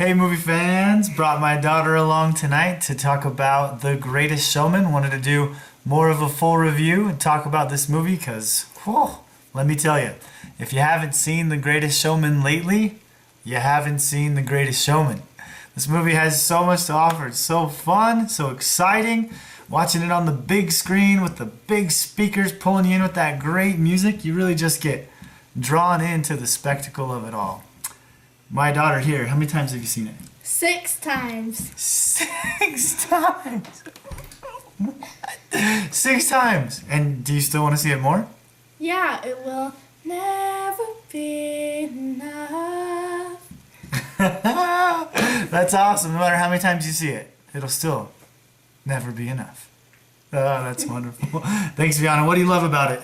Hey movie fans, brought my daughter along tonight to talk about The Greatest Showman. Wanted to do more of a full review and talk about this movie because, let me tell you, if you haven't seen The Greatest Showman lately, you haven't seen The Greatest Showman. This movie has so much to offer. It's so fun, so exciting. Watching it on the big screen with the big speakers pulling you in with that great music, you really just get drawn into the spectacle of it all. My daughter here, how many times have you seen it? 6 times. 6 times? What? 6 times? And do you still want to see it more? Yeah, it will never be enough. That's awesome. No matter how many times you see it, it'll still never be enough. Oh, that's wonderful. Thanks, Viana. What do you love about it?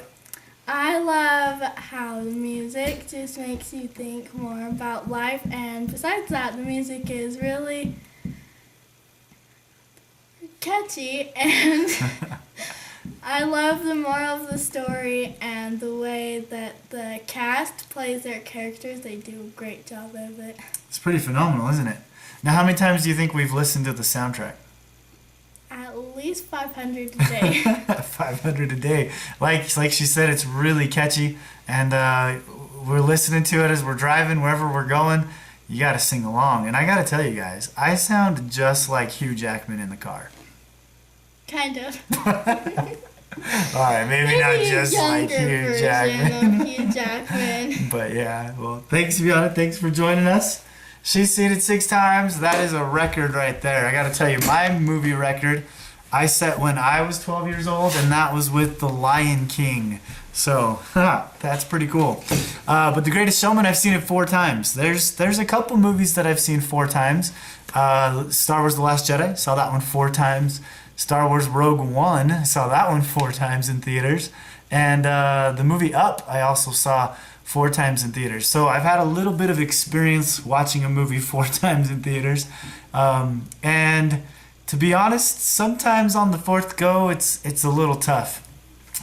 I love how the music just makes you think more about life, and besides that, the music is really catchy, and I love the moral of the story and the way that the cast plays their characters. They do a great job of it. It's pretty phenomenal, isn't it? Now, how many times do you think we've listened to the soundtrack? At least 500 a day. 500 a day. Like she said, it's really catchy, and we're listening to it as we're driving, wherever we're going. You got to sing along. And I got to tell you guys, I sound just like Hugh Jackman in the car. Kind of. All right, maybe not just like Hugh Jackman. Of Hugh Jackman. But yeah, well, thanks, Viana. Thanks for joining us. She's seen it 6 times. That is a record right there. I got to tell you, my movie record I set when I was 12 years old, and that was with The Lion King. So, that's pretty cool. But The Greatest Showman, I've seen it 4 times. There's a couple movies that I've seen 4 times. Star Wars The Last Jedi, saw that one 4 times. Star Wars Rogue One, saw that one 4 times in theaters. And the movie Up, I also saw 4 times in theaters. So I've had a little bit of experience watching a movie 4 times in theaters. And to be honest, sometimes on the 4th go, it's a little tough.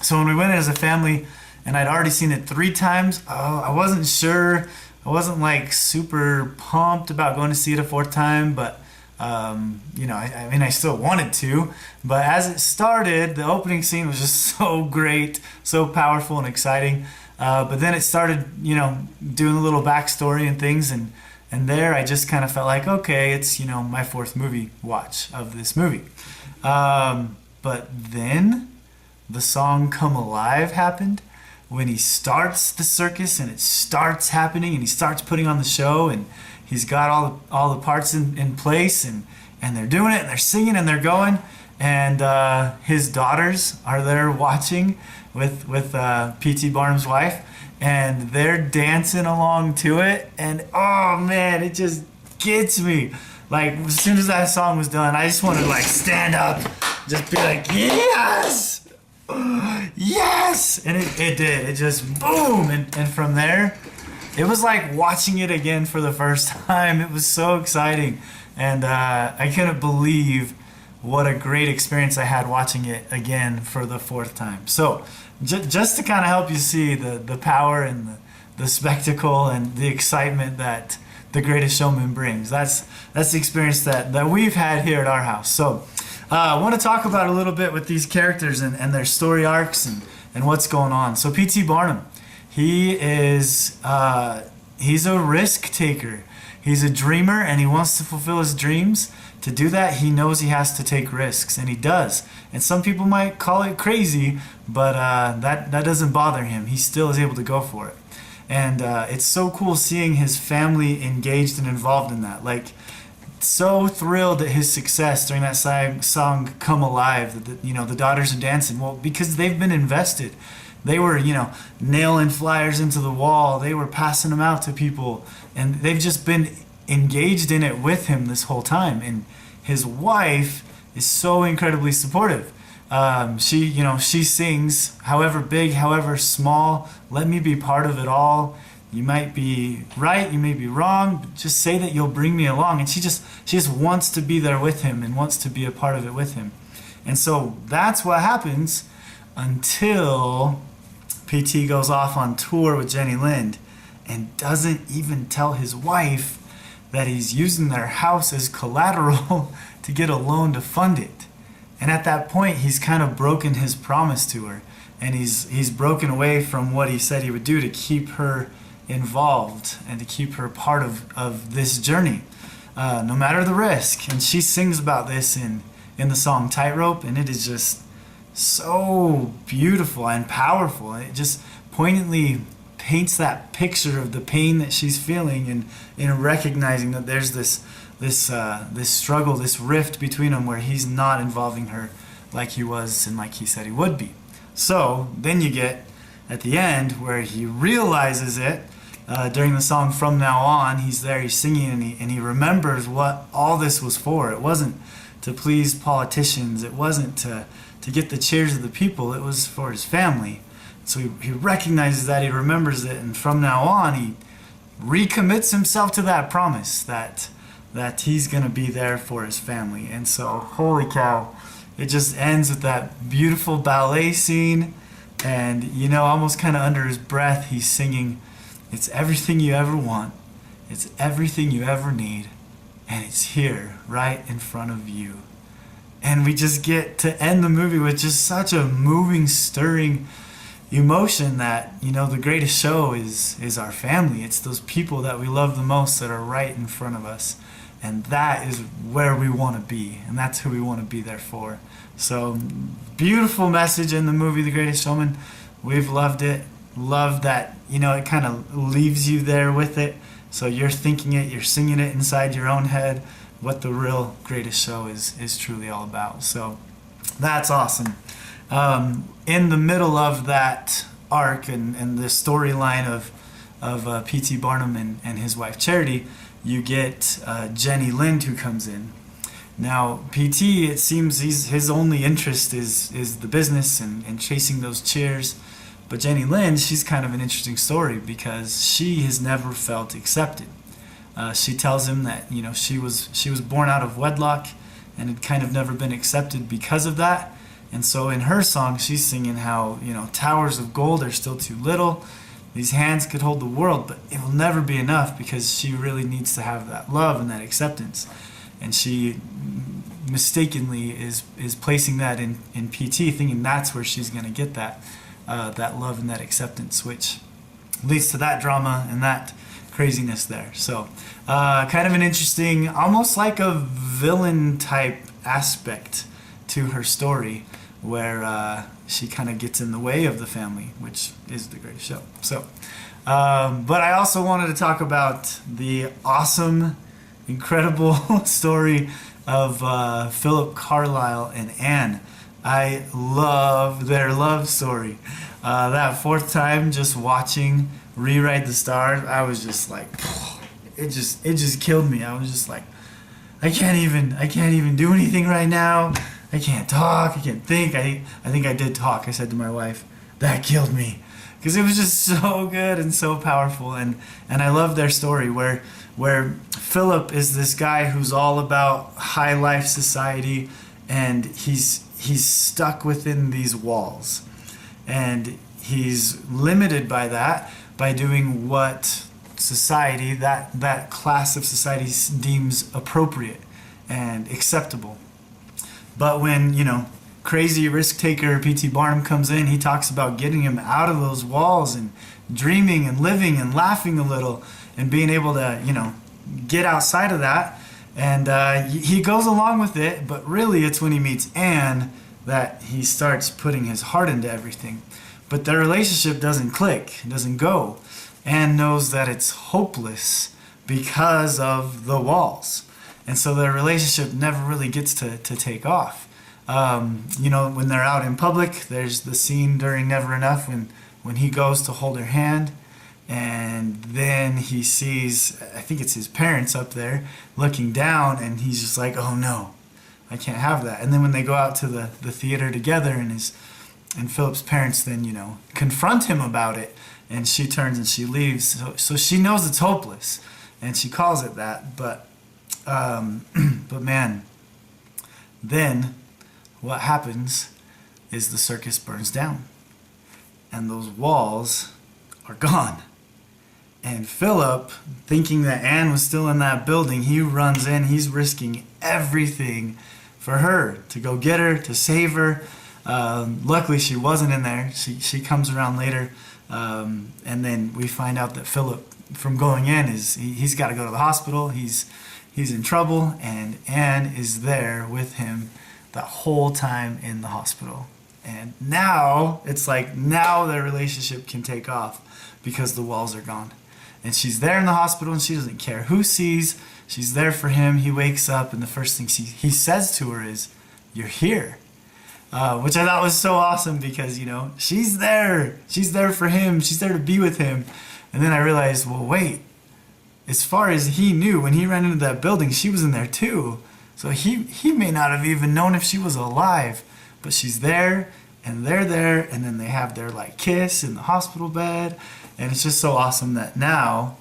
So when we went as a family and I'd already seen it 3 times, I wasn't sure. I wasn't like super pumped about going to see it a 4th time, but I mean, I still wanted to, but as it started, the opening scene was just so great, so powerful and exciting. But then it started, doing a little backstory and things, and there I just kind of felt like, okay, it's, my 4th movie watch of this movie. But then the song Come Alive happened when he starts the circus and it starts happening and he starts putting on the show, and he's got all the parts in place, and they're doing it and they're singing and they're going, and his daughters are there watching with P.T. Barnum's wife, and they're dancing along to it, and oh man, it just gets me. Like, as soon as that song was done, I just wanted to stand up, just be like, yes, yes, and it did. It just boom, and from there, it was like watching it again for the first time. It was so exciting, and I couldn't believe what a great experience I had watching it again for the 4th time. So just to kind of help you see the power and the spectacle and the excitement that The Greatest Showman brings. That's the experience that we've had here at our house. So I want to talk about a little bit with these characters and their story arcs and what's going on. So P.T. Barnum, he is he's a risk taker. He's a dreamer, and he wants to fulfill his dreams. To do that, he knows he has to take risks, and he does. And some people might call it crazy, but that doesn't bother him. He still is able to go for it. And it's so cool seeing his family engaged and involved in that. Like, so thrilled at his success during that song Come Alive. The daughters are dancing. Well, because they've been invested. They were, nailing flyers into the wall. They were passing them out to people. And they've just been engaged in it with him this whole time. And his wife is so incredibly supportive. She sings, however big, however small, let me be part of it all. You might be right, you may be wrong, but just say that you'll bring me along. And she just wants to be there with him and wants to be a part of it with him. And so that's what happens until PT goes off on tour with Jenny Lind and doesn't even tell his wife that he's using their house as collateral to get a loan to fund it. And at that point, he's kind of broken his promise to her. And he's broken away from what he said he would do to keep her involved and to keep her part of this journey, no matter the risk. And she sings about this in the song Tightrope, and it is just so beautiful and powerful. It just poignantly paints that picture of the pain that she's feeling, and in recognizing that there's this struggle, this rift between them, where he's not involving her like he was and like he said he would be. So then you get at the end where he realizes it. During the song From Now On, he's there, he's singing, and he remembers what all this was for. It wasn't to please politicians, it wasn't to get the cheers of the people, it was for his family. So he recognizes that, he remembers it, and from now on he recommits himself to that promise that he's going to be there for his family. And so, holy cow, it just ends with that beautiful ballet scene, and almost kind of under his breath he's singing, "It's everything you ever want, it's everything you ever need, and it's here right in front of you." And we just get to end the movie with just such a moving, stirring emotion that the greatest show is our family. It's those people that we love the most that are right in front of us, and that is where we want to be, and that's who we want to be there for. So beautiful message in the movie The Greatest Showman. We've loved it. Love that it kind of leaves you there with it, so you're thinking it, you're singing it inside your own head, what the real greatest show is truly all about. So that's awesome. In the middle of that arc and the storyline of P.T. Barnum and his wife Charity, you get Jenny Lind, who comes in. Now P.T., it seems his only interest is the business and chasing those cheers. But Jenny Lind, she's kind of an interesting story because she has never felt accepted. She tells him that she was born out of wedlock and had kind of never been accepted because of that. And so in her song, she's singing how towers of gold are still too little. These hands could hold the world, but it will never be enough, because she really needs to have that love and that acceptance. And she mistakenly is placing that in PT, thinking that's where she's going to get that love and that acceptance, which leads to that drama and that craziness there. So kind of an interesting, almost like a villain type aspect to her story, where she kind of gets in the way of the family, which is the greatest show. So but I also wanted to talk about the awesome, incredible story of Philip Carlyle and Anne. I love their love story. That fourth time, just watching Rewrite the Stars, I was just like, it just killed me. I was just like, I can't even do anything right now. I can't talk. I can't think. I think I did talk. I said to my wife, that killed me, because it was just so good and so powerful. And I love their story where Philip is this guy who's all about high life society, and he's stuck within these walls, and he's limited by that, by doing what society, that class of society deems appropriate and acceptable. But when crazy risk taker P.T. Barnum comes in, he talks about getting him out of those walls and dreaming and living and laughing a little and being able to get outside of that. And he goes along with it, but really it's when he meets Anne that he starts putting his heart into everything. But their relationship doesn't click, it doesn't go. Anne knows that it's hopeless because of the walls. And so their relationship never really gets to take off. When they're out in public, there's the scene during Never Enough when he goes to hold her hand, and then he sees, I think it's his parents up there looking down, and he's just like, oh no, I can't have that. And then when they go out to the theater together, and Philip's parents then confront him about it, and she turns and she leaves. So she knows it's hopeless, and she calls it that. But man, then what happens is the circus burns down, and those walls are gone. And Philip, thinking that Anne was still in that building, he runs in. He's risking everything for her, to go get her, to save her. Luckily, she wasn't in there. She comes around later. And then we find out that Philip, from going in, he's got to go to the hospital. He's in trouble, and Anne is there with him the whole time in the hospital. And now, it's like now their relationship can take off because the walls are gone. And she's there in the hospital, and she doesn't care who sees. She's there for him. He wakes up, and the first thing he says to her is, "You're here." Which I thought was so awesome because, you know, she's there. She's there for him. She's there to be with him. And then I realized, well, wait. As far as he knew, when he ran into that building, she was in there too. So he may not have even known if she was alive. But she's there, and they're there, and then they have their like kiss in the hospital bed. And it's just so awesome that now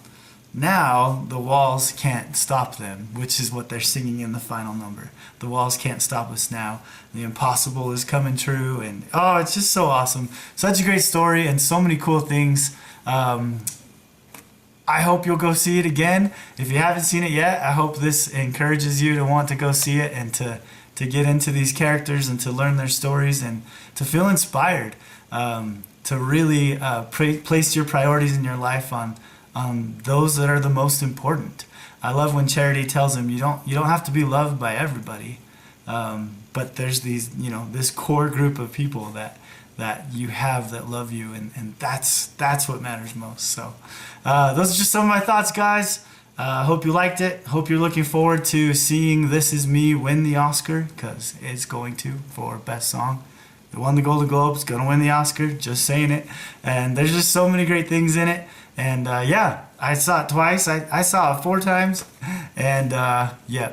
the walls can't stop them, which is what they're singing in the final number. The walls can't stop us now. The impossible is coming true. And oh, it's just so awesome. Such a great story and so many cool things. I hope you'll go see it again. If you haven't seen it yet, I hope this encourages you to want to go see it and to get into these characters and to learn their stories and to feel inspired. To really place your priorities in your life on those that are the most important. I love when Charity tells him you don't have to be loved by everybody, but there's these, you know, this core group of people that you have that love you, and that's what matters most. So those are just some of my thoughts, guys. Hope you liked it. Hope you're looking forward to seeing This Is Me win the Oscar, because it's going to, for Best Song. It won the Golden Globes, gonna win the Oscar, just saying it. And there's just so many great things in it. And yeah, I saw it twice. I saw it 4 times. And yeah,